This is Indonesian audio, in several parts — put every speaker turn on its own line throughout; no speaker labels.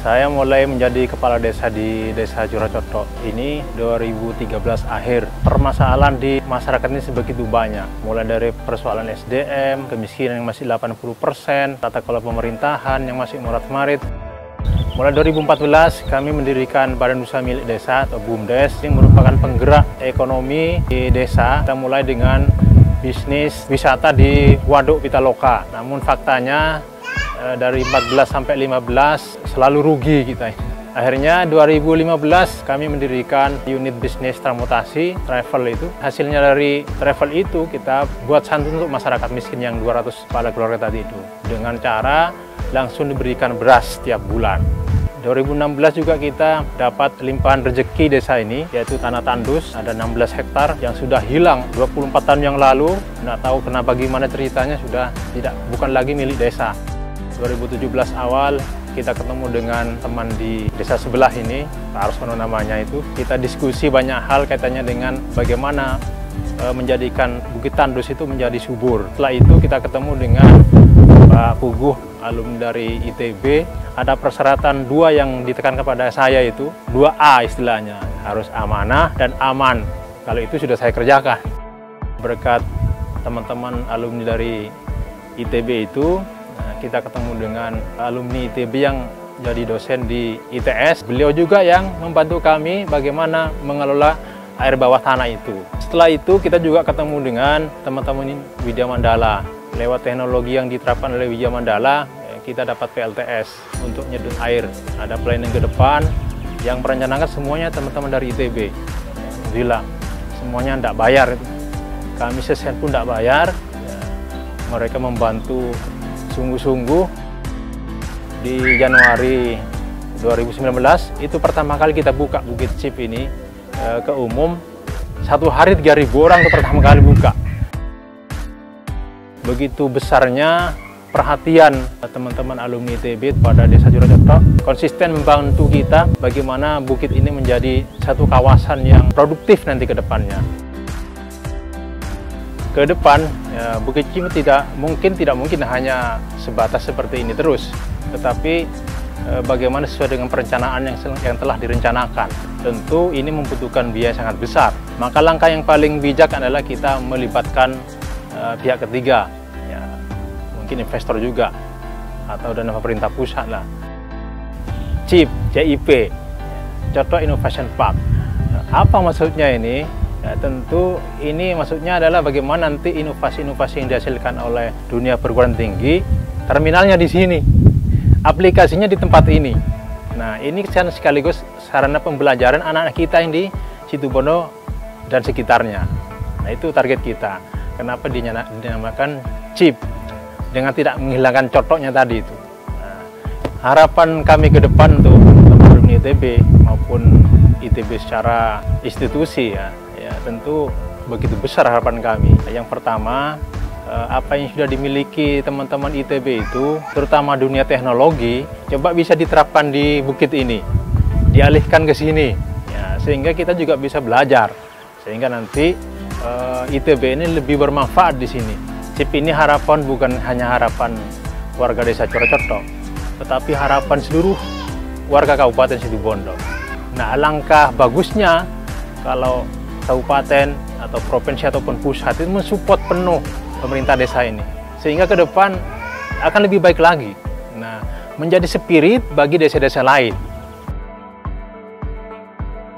Saya mulai menjadi kepala desa di Desa Juracoto ini 2013 akhir. Permasalahan di masyarakat ini sebegitu banyak. Mulai dari persoalan SDM, kemiskinan yang masih 80%, tata kelola pemerintahan yang masih morat-marit. Mulai 2014 kami mendirikan Badan Usaha Milik Desa atau BUMDes yang merupakan penggerak ekonomi di desa. Kita mulai dengan bisnis wisata di Waduk Pitaloka. Namun faktanya dari 14 sampai 15 selalu rugi kita. Akhirnya 2015 kami mendirikan unit bisnis transportasi travel itu. Hasilnya dari travel itu kita buat santun untuk masyarakat miskin yang 200 kepala keluarga tadi itu. Dengan cara langsung diberikan beras setiap bulan. 2016 juga kita dapat limpahan rezeki desa ini, yaitu tanah tandus, ada 16 hektar yang sudah hilang 24 tahun yang lalu. Nggak tahu kenapa gimana ceritanya sudah bukan lagi milik desa. 2017 awal kita ketemu dengan teman di desa sebelah ini, Pak Arsono namanya itu. Kita diskusi banyak hal kaitannya dengan bagaimana menjadikan Bukit Tandus itu menjadi subur. Setelah itu kita ketemu dengan Pak Puguh, alumni dari ITB. Ada persyaratan dua yang ditekan kepada saya itu, 2A istilahnya, harus amanah dan aman. Kalau itu sudah saya kerjakan. Berkat teman-teman alumni dari ITB itu, kita ketemu dengan alumni ITB yang jadi dosen di ITS. Beliau juga yang membantu kami bagaimana mengelola air bawah tanah itu. Setelah itu kita juga ketemu dengan teman-teman Widya Mandala. Lewat teknologi yang diterapkan oleh Widya Mandala, kita dapat PLTS untuk nyedot air. Ada planning ke depan yang merencanakan semuanya teman-teman dari ITB. Alhamdulillah, semuanya tidak bayar. Kami sesen pun tidak bayar. Mereka membantu sungguh-sungguh. Di Januari 2019 itu pertama kali kita buka Bukit Chip ini ke umum. Satu hari 3.000 orang itu pertama kali buka. Begitu besarnya perhatian teman-teman alumni ITB pada Desa Juracoto, konsisten membantu kita bagaimana bukit ini menjadi satu kawasan yang produktif nanti ke depannya. Ke depan, Bukit Chip tidak mungkin hanya sebatas seperti ini terus, tetapi bagaimana sesuai dengan perencanaan yang telah direncanakan. Tentu ini membutuhkan biaya sangat besar. Maka langkah yang paling bijak adalah kita melibatkan pihak ketiga, ya, mungkin investor juga, atau dana pemerintah pusat lah. CIP, CIP, Coto Innovation Park. Apa maksudnya ini? Ya, tentu ini maksudnya adalah bagaimana nanti inovasi-inovasi yang dihasilkan oleh dunia perguruan tinggi, terminalnya di sini, aplikasinya di tempat ini. Nah, ini sekaligus sarana pembelajaran anak-anak kita yang di Situbondo dan sekitarnya. Nah, itu target kita. Kenapa dinamakan CIP? Dengan tidak menghilangkan cotoknya tadi itu. Nah, harapan kami ke depan untuk teman-teman ITB maupun ITB secara institusi ya tentu begitu besar harapan kami. Yang pertama, apa yang sudah dimiliki teman-teman ITB itu, terutama dunia teknologi, coba bisa diterapkan di bukit ini, dialihkan ke sini, ya, sehingga kita juga bisa belajar, sehingga nanti ITB ini lebih bermanfaat di sini. CIP ini harapan bukan hanya harapan warga Desa Juracoto, tetapi harapan seluruh warga Kabupaten Situbondo. Nah, alangkah bagusnya kalau kabupaten atau provinsi ataupun pusat itu mensupport penuh pemerintah desa ini, sehingga ke depan akan lebih baik lagi. Nah, menjadi spirit bagi desa-desa lain.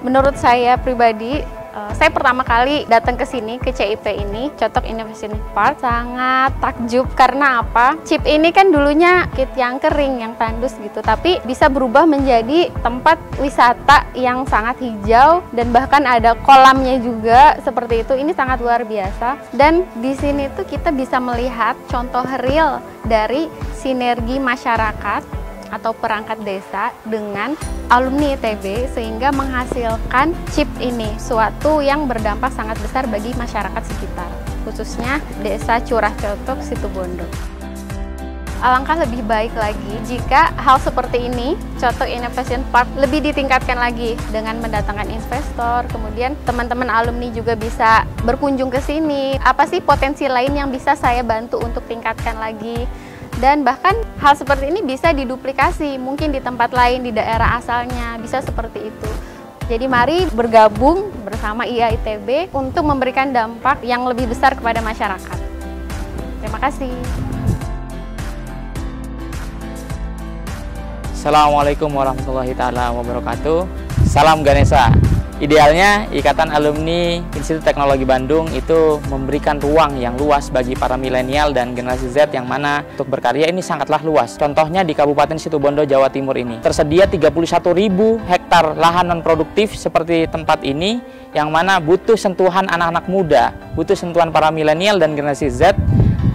Menurut saya pribadi, saya pertama kali datang ke sini, ke CIP ini, Coto Innovation Park, sangat takjub. Karena apa? CIP ini kan dulunya bukit yang kering, yang tandus gitu, tapi bisa berubah menjadi tempat wisata yang sangat hijau, dan bahkan ada kolamnya juga, seperti itu. Ini sangat luar biasa. Dan di sini tuh kita bisa melihat contoh real dari sinergi masyarakat atau perangkat desa dengan alumni ITB, sehingga menghasilkan CIP ini, suatu yang berdampak sangat besar bagi masyarakat sekitar, khususnya Desa Juracoto Situbondo. Alangkah lebih baik lagi jika hal seperti ini, Coto Innovation Park, lebih ditingkatkan lagi dengan mendatangkan investor, kemudian teman-teman alumni juga bisa berkunjung ke sini. Apa sih potensi lain yang bisa saya bantu untuk tingkatkan lagi Dan bahkan hal seperti ini bisa diduplikasi, mungkin di tempat lain, di daerah asalnya, bisa seperti itu. Jadi mari bergabung bersama IAITB untuk memberikan dampak yang lebih besar kepada masyarakat. Terima kasih.
Assalamualaikum warahmatullahi wabarakatuh. Salam Ganesha. Idealnya, Ikatan Alumni Institut Teknologi Bandung itu memberikan ruang yang luas bagi para milenial dan generasi Z yang mana untuk berkarya ini sangatlah luas. Contohnya di Kabupaten Situbondo, Jawa Timur ini. Tersedia 31.000 hektar lahan non-produktif seperti tempat ini, yang mana butuh sentuhan anak-anak muda, butuh sentuhan para milenial dan generasi Z,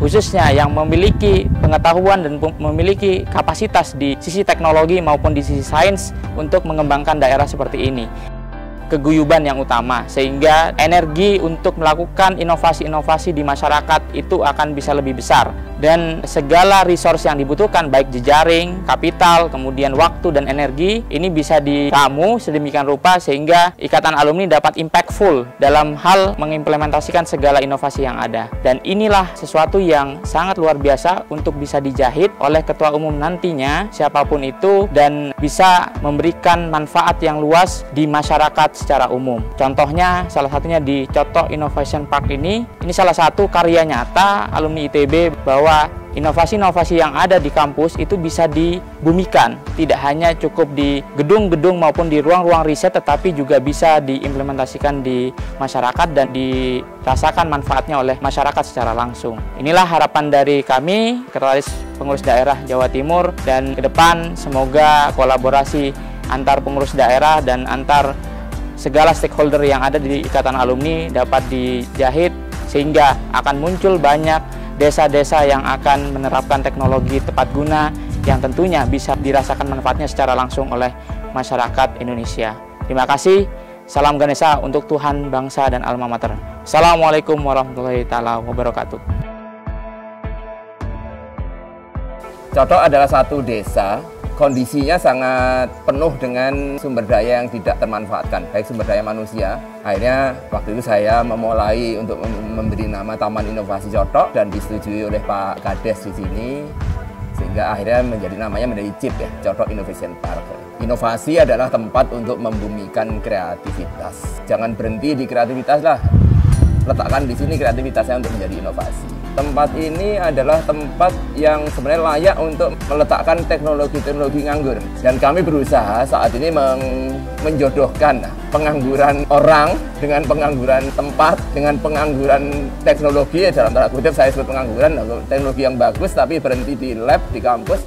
khususnya yang memiliki pengetahuan dan memiliki kapasitas di sisi teknologi maupun di sisi sains untuk mengembangkan daerah seperti ini. Keguyuban yang utama, sehingga energi untuk melakukan inovasi-inovasi di masyarakat itu akan bisa lebih besar. Dan segala resource yang dibutuhkan, baik jejaring, kapital, kemudian waktu dan energi, ini bisa diramu sedemikian rupa sehingga Ikatan Alumni dapat impactful dalam hal mengimplementasikan segala inovasi yang ada. Dan inilah sesuatu yang sangat luar biasa untuk bisa dijahit oleh Ketua Umum nantinya, siapapun itu, dan bisa memberikan manfaat yang luas di masyarakat secara umum. Contohnya, salah satunya di Coto Innovation Park ini salah satu karya nyata alumni ITB bahwa inovasi-inovasi yang ada di kampus itu bisa dibumikan, tidak hanya cukup di gedung-gedung maupun di ruang-ruang riset, tetapi juga bisa diimplementasikan di masyarakat dan dirasakan manfaatnya oleh masyarakat secara langsung. Inilah harapan dari kami, Sekretaris Pengurus Daerah Jawa Timur, dan ke depan semoga kolaborasi antar pengurus daerah dan antar segala stakeholder yang ada di Ikatan Alumni dapat dijahit sehingga akan muncul banyak desa-desa yang akan menerapkan teknologi tepat guna yang tentunya bisa dirasakan manfaatnya secara langsung oleh masyarakat Indonesia. Terima kasih. Salam Ganesha untuk Tuhan, bangsa, dan alma mater. Assalamualaikum warahmatullahi wabarakatuh.
Coto adalah satu desa, kondisinya sangat penuh dengan sumber daya yang tidak termanfaatkan, baik sumber daya manusia. Akhirnya waktu itu saya memulai untuk memberi nama Taman Inovasi Coto dan disetujui oleh Pak Kades di sini, sehingga akhirnya namanya menjadi CIP ya, Coto Innovation Park. Inovasi adalah tempat untuk membumikan kreativitas. Jangan berhenti di kreativitas lah, letakkan di sini kreativitasnya untuk menjadi inovasi. Tempat ini adalah tempat yang sebenarnya layak untuk meletakkan teknologi-teknologi nganggur. Dan kami berusaha saat ini menjodohkan pengangguran orang dengan pengangguran tempat, dengan pengangguran teknologi, dalam tanda kutip saya sebut pengangguran, teknologi yang bagus tapi berhenti di lab, di kampus,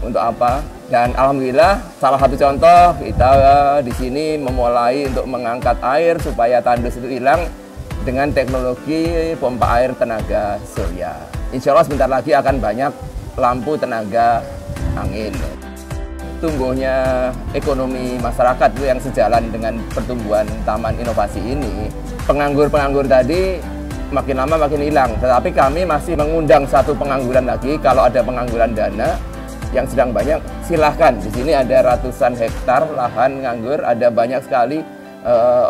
untuk apa? Dan alhamdulillah salah satu contoh kita di sini memulai untuk mengangkat air supaya tandus itu hilang dengan teknologi pompa air tenaga surya. Insya Allah sebentar lagi akan banyak lampu tenaga angin. Tumbuhnya ekonomi masyarakat itu yang sejalan dengan pertumbuhan Taman Inovasi ini. Penganggur-penganggur tadi makin lama makin hilang, tetapi kami masih mengundang satu pengangguran lagi. Kalau ada pengangguran dana yang sedang banyak, silahkan. Di sini ada ratusan hektar lahan nganggur, ada banyak sekali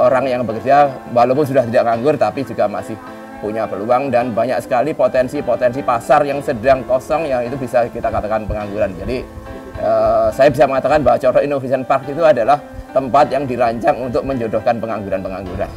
orang yang bekerja walaupun sudah tidak nganggur tapi juga masih punya peluang, dan banyak sekali potensi-potensi pasar yang sedang kosong yang itu bisa kita katakan pengangguran. Jadi saya bisa mengatakan bahwa Coto Innovation Park itu adalah tempat yang dirancang untuk menjodohkan pengangguran-pengangguran.